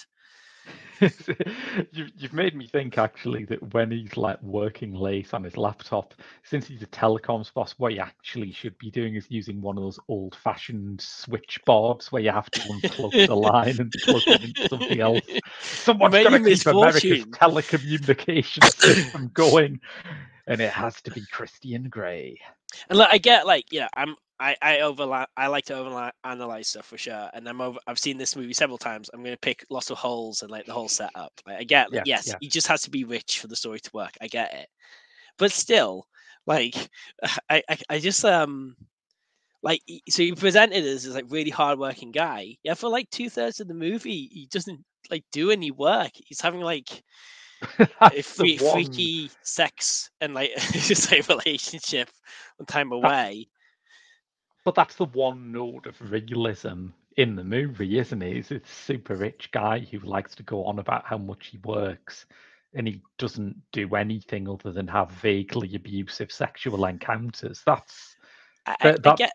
You've made me think actually that when he's like working late on his laptop, since he's a telecoms boss, what he actually should be doing is using one of those old-fashioned switchboards where you have to unplug the line and plug it into something else. Someone's got to keep America's telecommunications system going, and it has to be Christian Grey. And I get like, I like to overanalyze stuff for sure, and I've seen this movie several times. I'm going to pick lots of holes and like the whole setup. Like, I get, like, yes, he just has to be rich for the story to work. I get it, but still, like, I just like, so you presented as this like really hardworking guy. Yeah, for like 2/3 of the movie, he doesn't like do any work. He's having like freaky sex and like just a relationship one time away. But that's the one note of realism in the movie, isn't it? It's a super rich guy who likes to go on about how much he works, and he doesn't do anything other than have vaguely abusive sexual encounters. That's I get.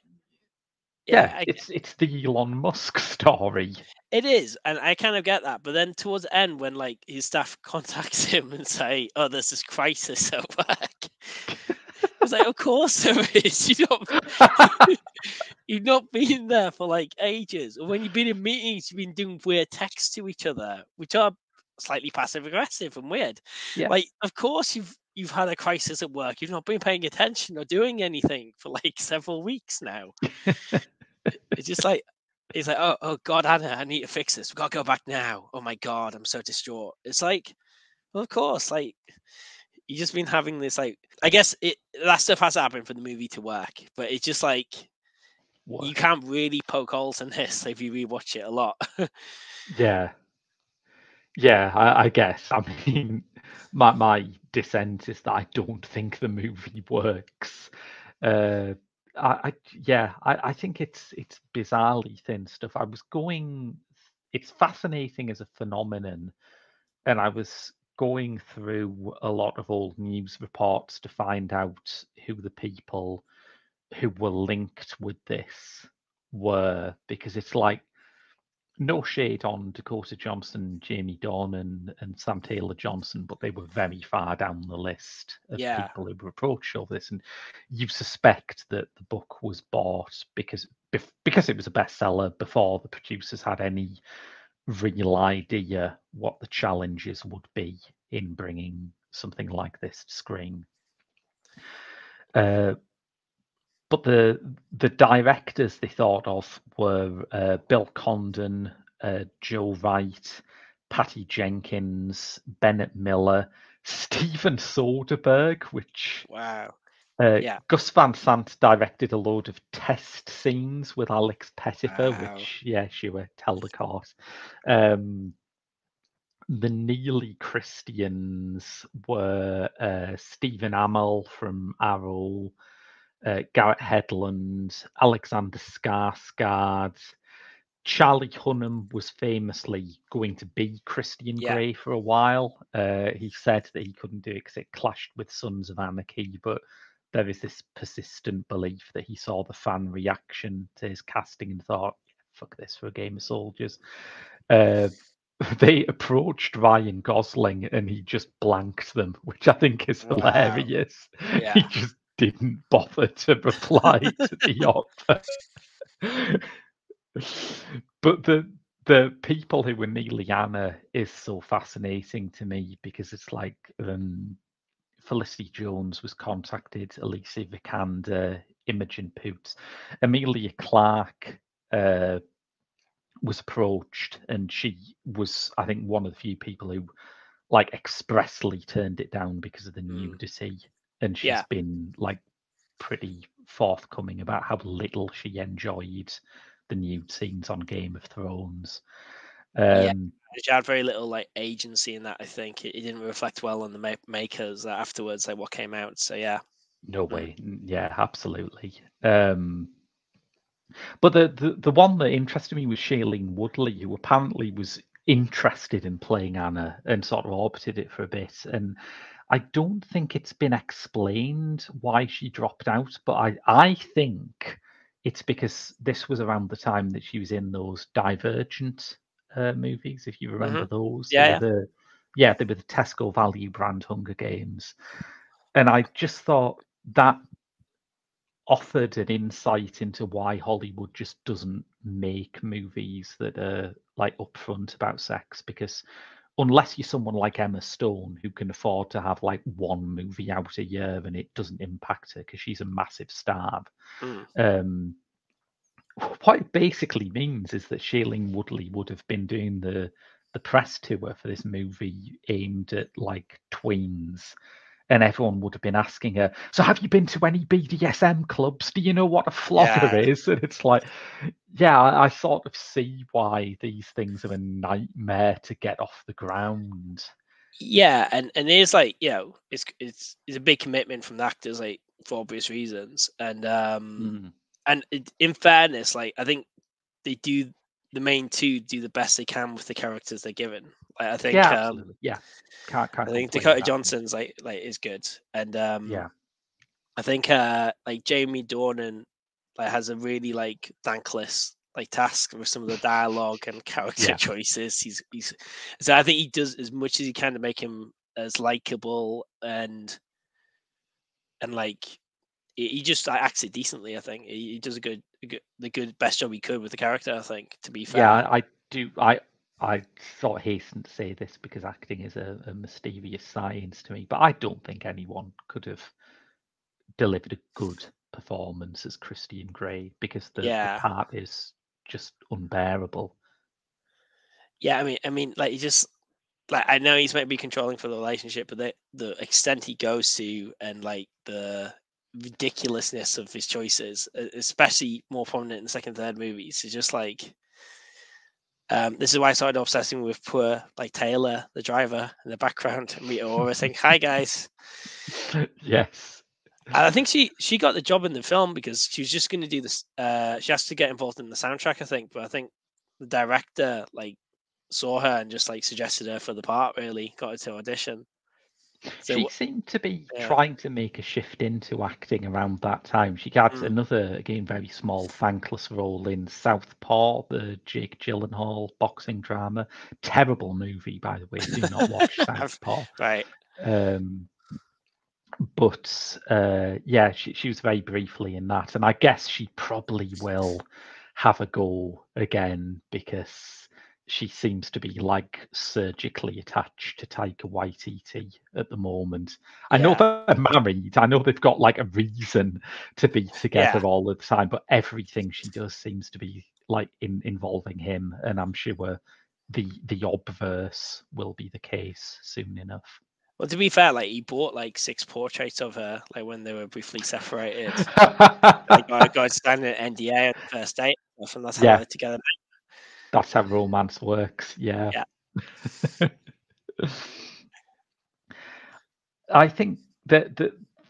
Yeah, it's the Elon Musk story. It is, and I kind of get that. But then towards the end, when like his staff contacts him and say, "Oh, there's this crisis at work," it's like, of course there is. You've not been there for like ages. Or when you've been in meetings, you've been doing weird texts to each other, which are slightly passive aggressive and weird. Yeah. Like, of course you've had a crisis at work. You've not been paying attention or doing anything for like several weeks now. It's just like, it's like, oh God, Anna, I need to fix this. We gotta go back now. Oh my God, I'm so distraught. It's like, well, of course, like you've just been having this like, I guess that stuff has to happen for the movie to work, but it's just like you can't really poke holes in this if you rewatch it a lot. Yeah. Yeah, I guess. I mean, my dissent is that I don't think the movie works. Uh, I think it's bizarrely thin stuff. It's fascinating as a phenomenon, and I was going through a lot of old news reports to find out who the people who were linked with this were, because it's like no shade on Dakota Johnson, Jamie Dornan, and Sam Taylor Johnson, but they were very far down the list of Yeah, people who were approached over this. And you suspect that the book was bought because it was a bestseller before the producers had any real idea what the challenges would be in bringing something like this to screen. Uh, But the directors they thought of were Bill Condon, Joe Wright, Patty Jenkins, Bennett Miller, Steven Soderbergh, which wow. Yeah, Gus Van Sant directed a load of test scenes with Alex Pettyfer, wow. which, yeah, she were held a course. Um, the Neely Christians were Stephen Amell from Arrow, Garrett Hedlund, Alexander Skarsgård. Charlie Hunnam was famously going to be Christian Yeah, Grey for a while. He said that he couldn't do it because it clashed with Sons of Anarchy, but there is this persistent belief that he saw the fan reaction to his casting and thought, fuck this for a game of soldiers. Uh, they approached Ryan Gosling and he just blanked them, which I think is wow. hilarious. He Yeah, just didn't bother to reply to the offer. But the people who were nearly Anna is so fascinating to me because it's like Felicity Jones was contacted, Alicia Vikander, Imogen Poots, Amelia Clark was approached, and she was, I think, one of the few people who like expressly turned it down because of the mm, nudity, and she's yeah, been like pretty forthcoming about how little she enjoyed the nude scenes on Game of Thrones. yeah. Um, She had very little like agency in that. I think it didn't reflect well on the makers afterwards, like what came out. So yeah. no Mm. way, yeah, absolutely. But the one that interested me was Shailene Woodley, who apparently was interested in playing Anna and sort of orbited it for a bit. And I don't think it's been explained why she dropped out, but I think it's because this was around the time that she was in those Divergent movies, if you remember those. They Yeah, were yeah, the Tesco value brand Hunger Games. And I just thought that offered an insight into why Hollywood just doesn't make movies that are like upfront about sex, because unless you're someone like Emma Stone who can afford to have like one movie out a year and it doesn't impact her because she's a massive star, mm, um, what it basically means is that Shailene Woodley would have been doing the press tour for this movie aimed at like tweens, and everyone would have been asking her, "So have you been to any BDSM clubs? Do you know what a flogger yeah, is?" And it's like, yeah, I sort of see why these things are a nightmare to get off the ground. yeah. And it's like it's a big commitment from the actors, like for obvious reasons. Mm. And in fairness, like I think they do the main two do the best they can with the characters they're given. Like, Yeah, absolutely. Yeah, can't I think complain with Dakota that one. Johnson's like is good, and Yeah, I think like Jamie Dornan like has a really like thankless like task with some of the dialogue and character yeah, choices. He's so I think he does as much as he can to make him as likable and like he just acts it decently. I think he does the good best job he could with the character. I think, to be yeah. fair. I do. I sort of hasten to say this because acting is a mysterious science to me, but I don't think anyone could have delivered a good performance as Christian Grey because the Yeah, part is just unbearable. yeah. I mean, like he just like I know he's meant to be controlling for the relationship, but the extent he goes to and like the ridiculousness of his choices, especially more prominent in the second, third movies, is just like This is why I started obsessing with poor like Taylor, the driver, in the background, and Rita Ora saying, "Hi guys." Yes. And I think she got the job in the film because she was just going to do this. She has to get involved in the soundtrack, I think. But I think the director like saw her and just like suggested her for the part. Really got her to audition. She So seemed to be yeah, trying to make a shift into acting around that time. She had another, again, very small, thankless role in Southpaw, the Jake Gyllenhaal boxing drama. Terrible movie, by the way. Do not watch Southpaw. right. But yeah, she was very briefly in that, and I guess she probably will have a go again because she seems to be like surgically attached to Taika Waititi at the moment. I know Yeah. they're married. I know they've got like a reason to be together Yeah. all the time, but everything she does seems to be like involving him, and I'm sure the obverse will be the case soon enough. Well, to be fair, like he bought like 6 portraits of her, like when they were briefly separated. Like I got signed an NDA on the first date, and that's how Yeah, they're together. that's how romance works. Yeah. Yeah. I think that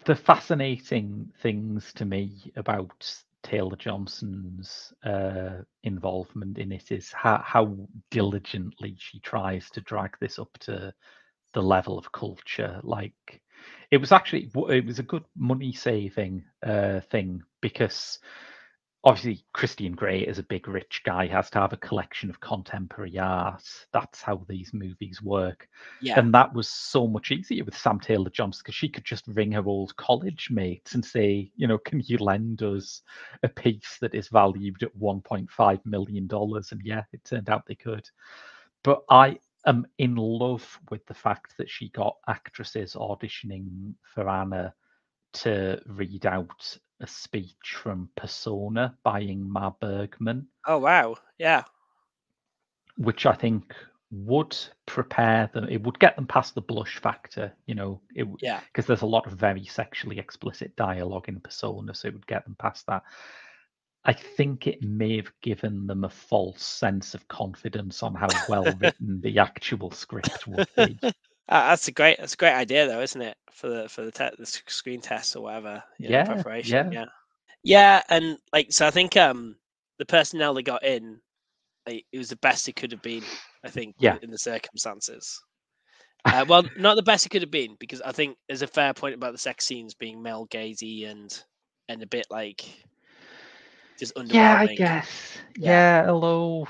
the fascinating things to me about Taylor Johnson's involvement in it is how diligently she tries to drag this up to the level of culture. Like, it was a good money saving thing because obviously Christian Grey, as a big rich guy, has to have a collection of contemporary art. That's how these movies work. Yeah. And that was so much easier with Sam Taylor Johnson because she could just ring her old college mates and say, can you lend us a piece that is valued at $1.5 million? And yeah, it turned out they could. But I am in love with the fact that she got actresses auditioning for Anna to read out a speech from Persona by Ingmar Bergman, Oh wow. Yeah. which I think would prepare them. It would get them past the blush factor, Yeah. because there's a lot of very sexually explicit dialogue in Persona, so it would get them past that. I think it may have given them a false sense of confidence on how well written the actual script would be. That's a great idea though, isn't it? For the screen test or whatever, Yeah, preparation. yeah, Yeah. Yeah, and like so I think the personnel they got in, like, it was the best it could have been, I think, yeah. in the circumstances. Well, not the best it could have been because I think there's a fair point about the sex scenes being male gazy and a bit like just Yeah, I underwhelming. guess. Yeah. Yeah, although,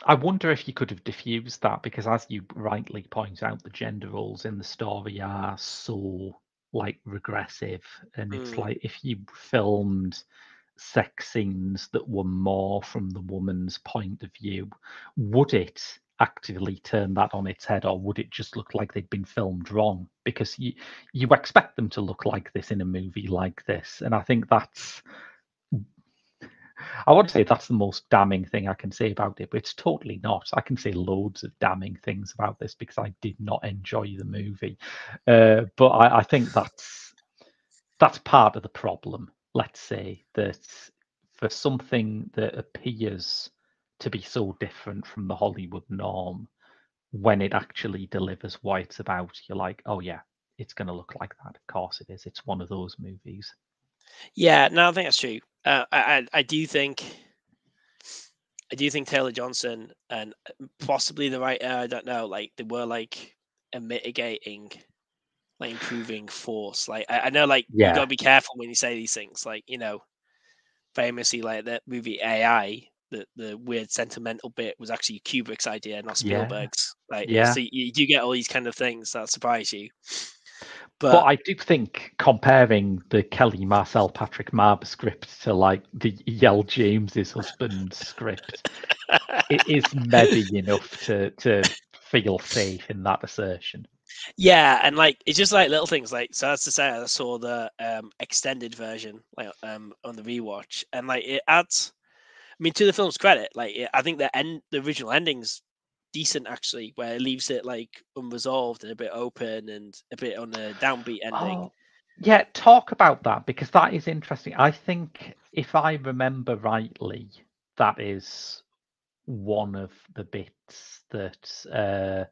I wonder if you could have diffused that because, as you rightly point out, the gender roles in the story are so like regressive, and it's Mm. like if you filmed sex scenes that were more from the woman's point of view, would it actively turn that on its head, or would it just look like they'd been filmed wrong? Because you expect them to look like this in a movie like this, and I think I would say that's the most damning thing I can say about it, but it's totally not. I can say loads of damning things about this because I did not enjoy the movie. But I think that's part of the problem. Let's say that for something that appears to be so different from the Hollywood norm, when it actually delivers what it's about, you're like, oh yeah, it's going to look like that. Of course it is. It's one of those movies. Yeah, no, I think that's true. I do think Taylor Johnson and possibly the writer, I don't know, like they were like a mitigating, like improving force. Like I know, like you got Yeah, to be careful when you say these things. Like famously, like that movie AI, the weird sentimental bit was actually Kubrick's idea, not yeah, Spielberg's. Like yeah. so, you do get all these kind of things that surprise you. But But I do think comparing the Kelly Marcel Patrick Marber script to like the E.L. James's husband's script, it is maybe enough to feel safe in that assertion. yeah, and like it's just like little things. Like so, as to say, I saw the extended version like on the rewatch, and like it adds. I mean, to the film's credit, like I think the original ending's decent actually, where it leaves it like unresolved and a bit open and a bit on a downbeat ending. Oh, yeah, talk about that because that is interesting. I think if I remember rightly, that is one of the bits that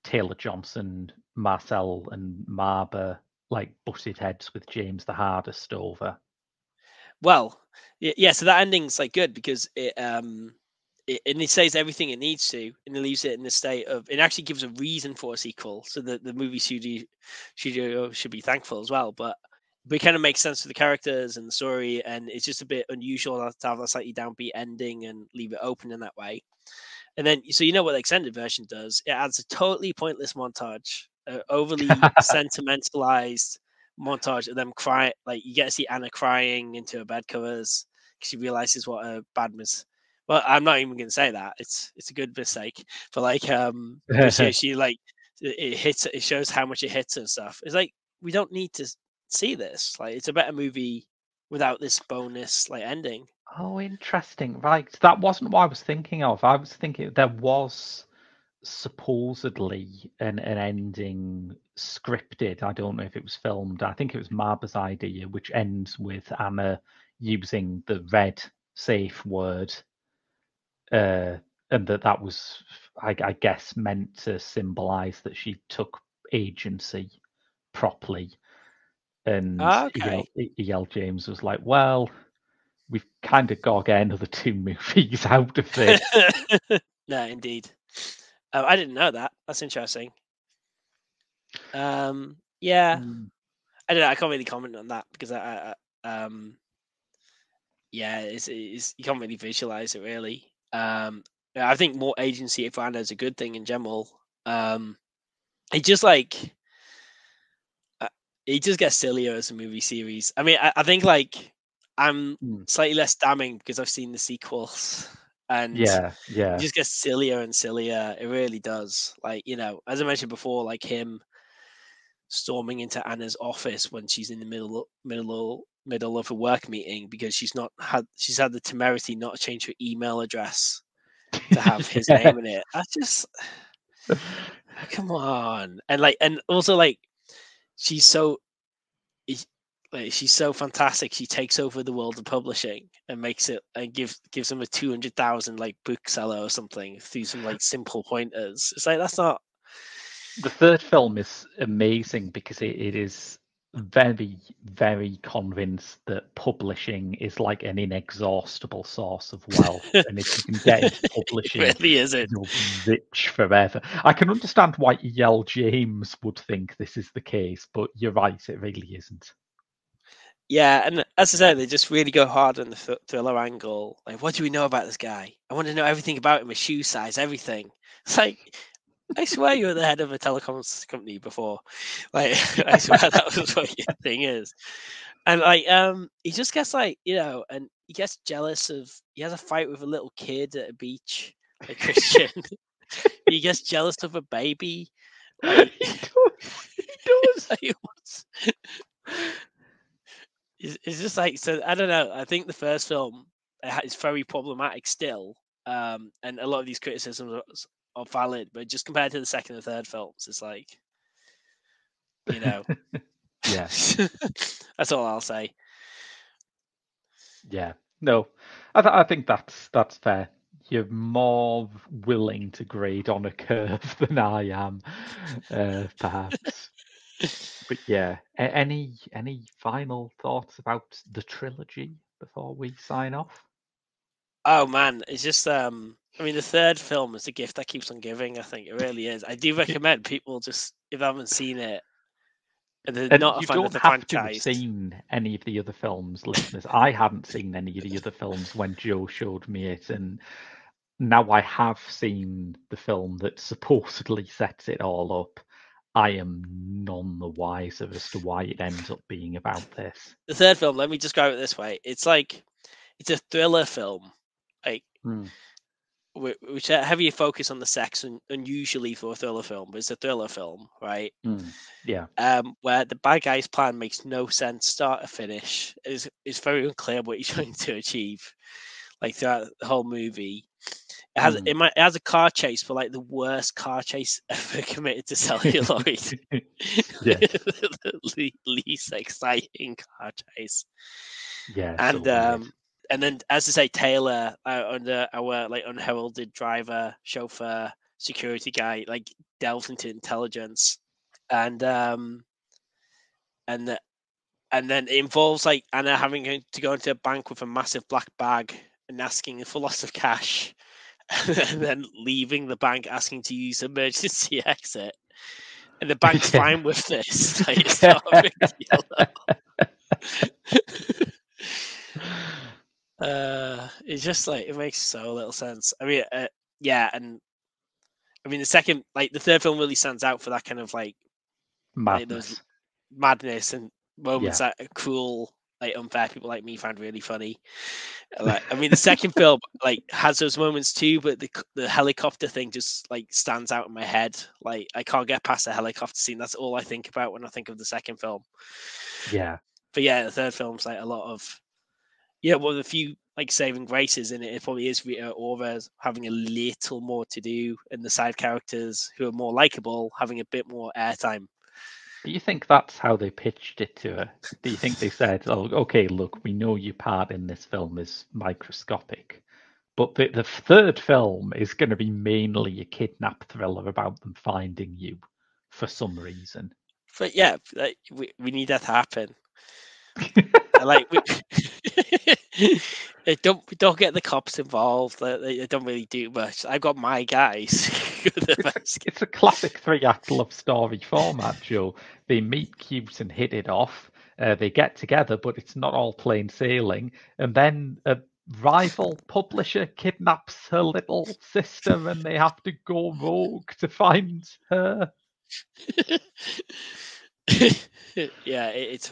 Taylor Johnson, Marcel, and Marber like butted heads with James the Hardest over. Well, yeah. So that ending's like good because it says everything it needs to, and it leaves it in the state of. It actually gives a reason for a sequel, so that the movie studio should be thankful as well. But it kind of makes sense for the characters and the story, and it's just a bit unusual to have a slightly downbeat ending and leave it open in that way. And then, so what the extended version does? It adds a totally pointless montage, overly sentimentalized montage of them crying. Like you get to see Anna crying into her bed covers because she realizes what a bad miss. Well, I'm not even going to say that. It's a good mistake, but like, but she like it hits. It shows how much it hits and stuff. It's like we don't need to see this. Like it's a better movie without this bonus like ending. Oh, interesting. Right. That wasn't what I was thinking of. I was thinking there was supposedly an ending scripted. I don't know if it was filmed. I think it was Marber's idea, which ends with Anna using the red safe word. And that was, I guess, meant to symbolize that she took agency properly. And Okay. E.L. James was like, well, we've kind of got to get another 2 movies out of this. No, indeed. I didn't know that. That's interesting. Yeah, I don't know. I can't really comment on that because yeah, it's you can't really visualize it really. Yeah, I think more agency for Anna is a good thing in general. It just like it just gets sillier as a movie series. I mean, I think like I'm slightly less damning because I've seen the sequels, and Yeah. it just gets sillier and sillier. It really does. Like as I mentioned before, like him storming into Anna's office when she's in the middle of a work meeting because she's had the temerity not to change her email address to have his name in it. I just come on, and also like she's so she's so fantastic. She takes over the world of publishing and makes it and gives them a 200,000 like bookseller or something through some like simple pointers. It's like that's not. The third film is amazing because it is very, very convinced that publishing is like an inexhaustible source of wealth. And if you can get into publishing, It really isn't. you'll be rich forever. I can understand why E.L. James would think this is the case, but you're right, it really isn't. Yeah, and as I said, they just really go hard on the thriller angle. Like, what do we know about this guy? I want to know everything about him, his shoe size, everything. It's like, I swear you were the head of a telecoms company before. Like, I swear that was what your thing is. And like, he just gets like, and he gets jealous of. He has a fight with a little kid at a beach, like Christian. He gets jealous of a baby. Like, He does. like, it's just like, so I don't know. I think the first film is very problematic still, and a lot of these criticisms are valid, but just compared to the second and third films, it's like, Yeah. That's all I'll say. Yeah. No, I think that's fair. You're more willing to grade on a curve than I am, perhaps. But yeah, any final thoughts about the trilogy before we sign off? Oh man, it's just I mean, the third film is the gift that keeps on giving. I think it really is. I do recommend people just if they haven't seen it and they're And not a you fan of don't the have to have franchise. seen any of the other films, listeners. I hadn't seen any of the other films when Joe showed me it, and now I have seen the film that supposedly sets it all up. I am none the wiser as to why it ends up being about this. The third film, let me describe it this way: it's like it's a thriller film, like which heavy focus on the sex, and unusually for a thriller film, but it's a thriller film, right? Yeah. Where the bad guy's plan makes no sense, start to finish. It's very unclear what he's trying to achieve, like throughout the whole movie. It has a car chase, for like the worst car chase ever committed to celluloid. The least exciting car chase. Yeah, And so weird. and then, as I say, Taylor, under our like unheralded driver, chauffeur, security guy, like delves into intelligence, and then it involves like Anna having to go into a bank with a massive black bag and asking for lots of cash, and then leaving the bank asking to use emergency exit, and the bank's fine with this. Like, it's not a big deal. It's just like, it makes so little sense. I mean, yeah, and I mean the third film really stands out for that kind of like those madness and moments that cruel, like unfair people like me find really funny. Like, I mean, the second film like has those moments too, but the helicopter thing just like stands out in my head. Like, I can't get past the helicopter scene. That's all I think about when I think of the second film. Yeah. But yeah, the third film's like a lot of one of the few like saving graces in it. It probably is Rita Ora having a little more to do, and the side characters who are more likable having a bit more airtime. Do you think that's how they pitched it to her? Do you think they said, "Oh, okay, look, we know your part in this film is microscopic, but the third film is going to be mainly a kidnap thriller about them finding you for some reason." But yeah, like, we need that to happen. Like, don't get the cops involved. They don't really do much. I've got my guys. It's a classic 3-act love story format, Joe. They meet cute and hit it off. They get together, but it's not all plain sailing. And then a rival publisher kidnaps her little sister, and they have to go rogue to find her. Yeah, it's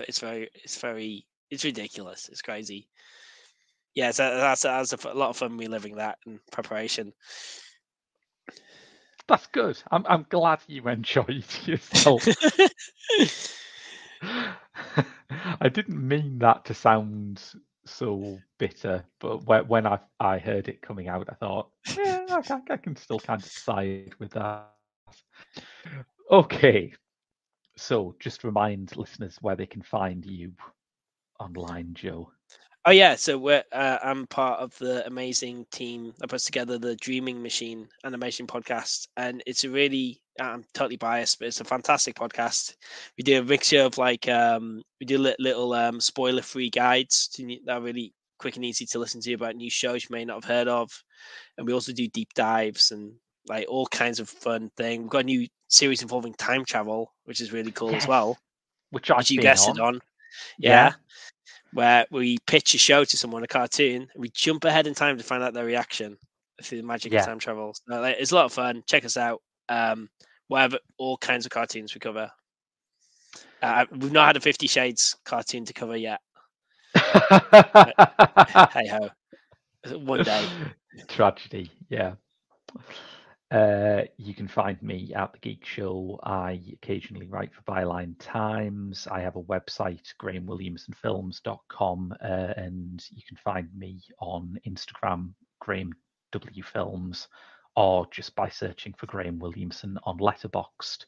ridiculous. It's crazy. Yeah, so that's a lot of fun reliving that in preparation. That's good. I'm glad you enjoyed yourself. I didn't mean that to sound so bitter, but when I heard it coming out, I thought, yeah, I can still kind of side with that. Okay, so just remind listeners where they can find you online, Joe. Oh yeah, so I'm part of the amazing team that puts together the Dreaming Machine animation podcast, and it's a really, I'm totally biased, but it's a fantastic podcast. We do a mixture of like we do little spoiler-free guides that are really quick and easy to listen to about new shows you may not have heard of, and we also do deep dives and like all kinds of fun thing. We've got a new series involving time travel, which is really cool as well, which I've you been guessed it on. Yeah. Where we pitch a show to someone, a cartoon, and we jump ahead in time to find out their reaction through the magic of time travel. So, like, it's a lot of fun. Check us out. Whatever, all kinds of cartoons we cover. We've not had a 50 Shades cartoon to cover yet. Hey ho, one day. Tragedy, yeah. You can find me at The Geek Show. I occasionally write for Byline Times. I have a website, GrahamWilliamsonFilms.com, and you can find me on Instagram, Graham W Films, or just by searching for Graham Williamson on Letterboxd.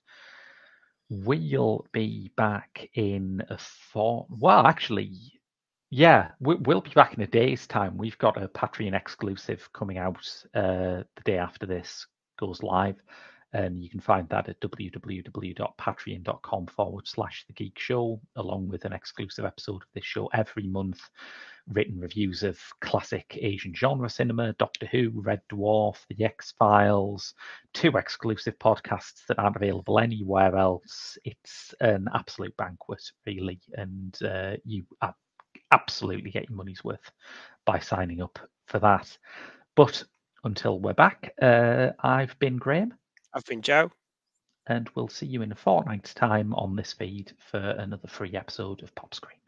We'll be back in we'll be back in a day's time. We've got a Patreon exclusive coming out the day after this goes live, and you can find that at www.patreon.com/The Geek Show, along with an exclusive episode of this show every month, written reviews of classic Asian genre cinema, Doctor Who, Red Dwarf, The X-Files, 2 exclusive podcasts that aren't available anywhere else. It's an absolute banquet, really, and you absolutely get your money's worth by signing up for that. But until we're back, I've been Graham. I've been Joe. And we'll see you in a fortnight's time on this feed for another free episode of Pop Screen.